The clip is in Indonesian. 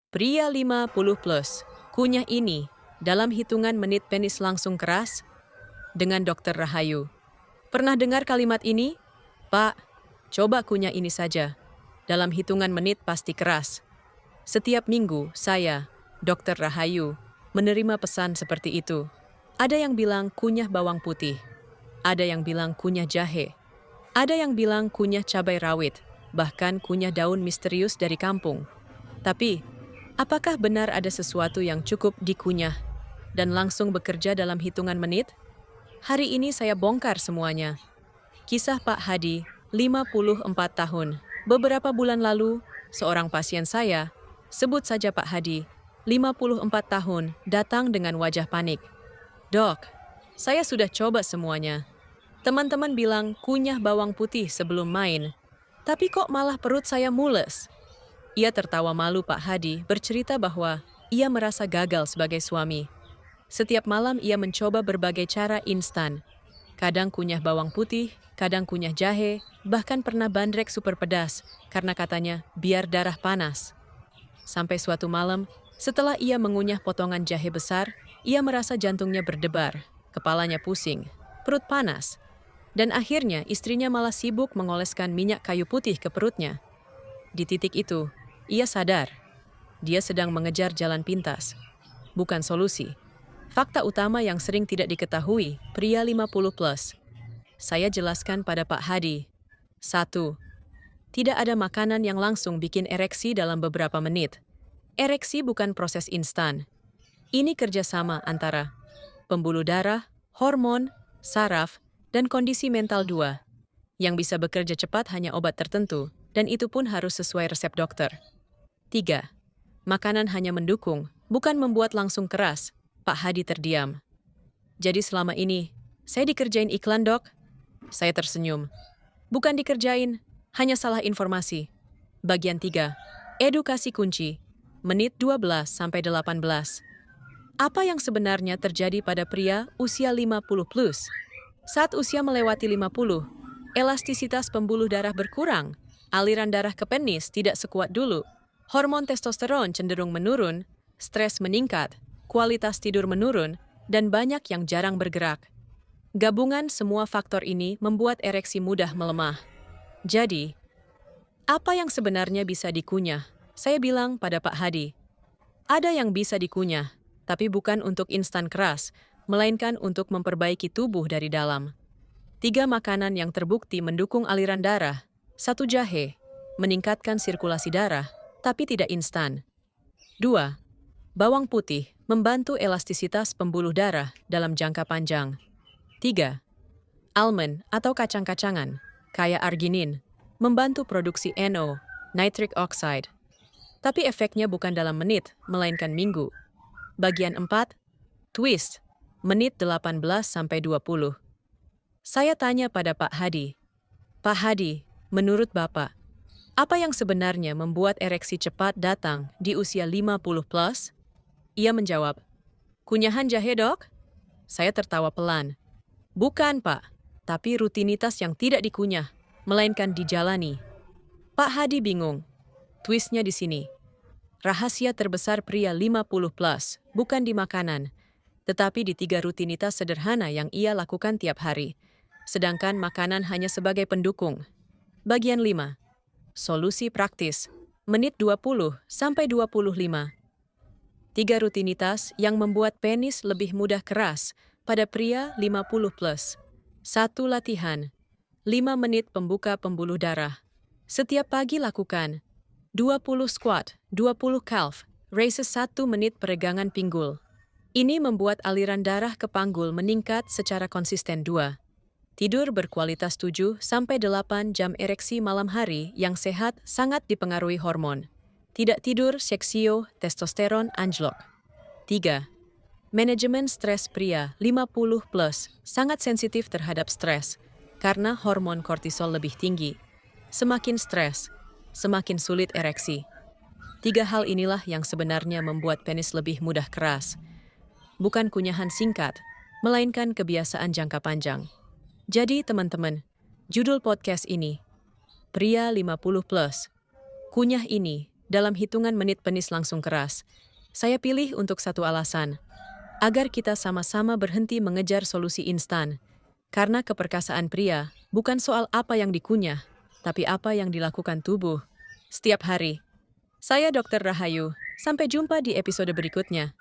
Pria 50 plus, kunyah ini, dalam hitungan menit penis langsung keras? Dengan Dokter Rahayu. Pernah dengar kalimat ini? Pak, coba kunyah ini saja. Dalam hitungan menit pasti keras. Setiap minggu, saya, Dokter Rahayu, menerima pesan seperti itu. Ada yang bilang kunyah bawang putih. Ada yang bilang kunyah jahe. Ada yang bilang kunyah cabai rawit. Bahkan kunyah daun misterius dari kampung. Tapi, apakah benar ada sesuatu yang cukup dikunyah dan langsung bekerja dalam hitungan menit? Hari ini saya bongkar semuanya. Kisah Pak Hadi, 54 tahun. Beberapa bulan lalu, seorang pasien saya, sebut saja Pak Hadi, 54 tahun, datang dengan wajah panik. Dok, saya sudah coba semuanya. Teman-teman bilang kunyah bawang putih sebelum main. Tapi kok malah perut saya mules? Ia tertawa malu Pak Hadi bercerita bahwa ia merasa gagal sebagai suami. Setiap malam ia mencoba berbagai cara instan. Kadang kunyah bawang putih, kadang kunyah jahe, bahkan pernah bandrek super pedas karena katanya biar darah panas. Sampai suatu malam, setelah ia mengunyah potongan jahe besar, ia merasa jantungnya berdebar, kepalanya pusing, perut panas. Dan akhirnya istrinya malah sibuk mengoleskan minyak kayu putih ke perutnya. Di titik itu, ia sadar, dia sedang mengejar jalan pintas, bukan solusi. Fakta utama yang sering tidak diketahui, pria 50 plus. Saya jelaskan pada Pak Hadi. 1. Tidak ada makanan yang langsung bikin ereksi dalam beberapa menit. Ereksi bukan proses instan. Ini kerjasama antara pembuluh darah, hormon, saraf, dan kondisi mental 2. Yang bisa bekerja cepat hanya obat tertentu, dan itu pun harus sesuai resep dokter. 3. Makanan hanya mendukung, bukan membuat langsung keras. Pak Hadi terdiam. Jadi selama ini, saya dikerjain iklan, Dok? Saya tersenyum. Bukan dikerjain, hanya salah informasi. Bagian 3. Edukasi kunci. Menit 12-18. Apa yang sebenarnya terjadi pada pria usia 50 plus? Saat usia melewati 50, elastisitas pembuluh darah berkurang, aliran darah ke penis tidak sekuat dulu, hormon testosteron cenderung menurun, stres meningkat, kualitas tidur menurun, dan banyak yang jarang bergerak. Gabungan semua faktor ini membuat ereksi mudah melemah. Jadi, apa yang sebenarnya bisa dikunyah? Saya bilang pada Pak Hadi, ada yang bisa dikunyah, tapi bukan untuk instan keras, melainkan untuk memperbaiki tubuh dari dalam. 3 makanan yang terbukti mendukung aliran darah. 1 jahe, meningkatkan sirkulasi darah, tapi tidak instan. 2. Bawang putih, membantu elastisitas pembuluh darah dalam jangka panjang. 3. Almond atau kacang-kacangan, kaya arginin, membantu produksi NO, nitric oxide. Tapi efeknya bukan dalam menit, melainkan minggu. Bagian 4. Twist, menit 18-20. Saya tanya pada Pak Hadi. Pak Hadi, menurut Bapak, apa yang sebenarnya membuat ereksi cepat datang di usia 50 plus? Ia menjawab, kunyahan jahe, Dok? Saya tertawa pelan. Bukan, Pak, tapi rutinitas yang tidak dikunyah, melainkan dijalani. Pak Hadi bingung. Twistnya di sini. Rahasia terbesar pria 50 plus, bukan di makanan, tetapi di 3 rutinitas sederhana yang ia lakukan tiap hari. Sedangkan makanan hanya sebagai pendukung. Bagian 5. Solusi praktis. Menit 20-25. 3 rutinitas yang membuat penis lebih mudah keras pada pria 50 plus. 1 latihan. 5 menit pembuka pembuluh darah. Setiap pagi lakukan. 20 squat, 20 calf, raises 1 menit peregangan pinggul. Ini membuat aliran darah ke panggul meningkat secara konsisten. 2. Tidur berkualitas 7-8 jam. Ereksi malam hari yang sehat sangat dipengaruhi hormon. Tidak tidur, seksio, testosteron anjlok. 3. Manajemen stres. Pria 50 plus sangat sensitif terhadap stres karena hormon kortisol lebih tinggi. Semakin stres, semakin sulit ereksi. 3 hal inilah yang sebenarnya membuat penis lebih mudah keras. Bukan kunyahan singkat, melainkan kebiasaan jangka panjang. Jadi teman-teman, judul podcast ini, Pria 50 plus, kunyah ini dalam hitungan menit penis langsung keras. Saya pilih untuk satu alasan, agar kita sama-sama berhenti mengejar solusi instan. Karena keperkasaan pria bukan soal apa yang dikunyah, tapi apa yang dilakukan tubuh setiap hari. Saya Dr. Rahayu, sampai jumpa di episode berikutnya.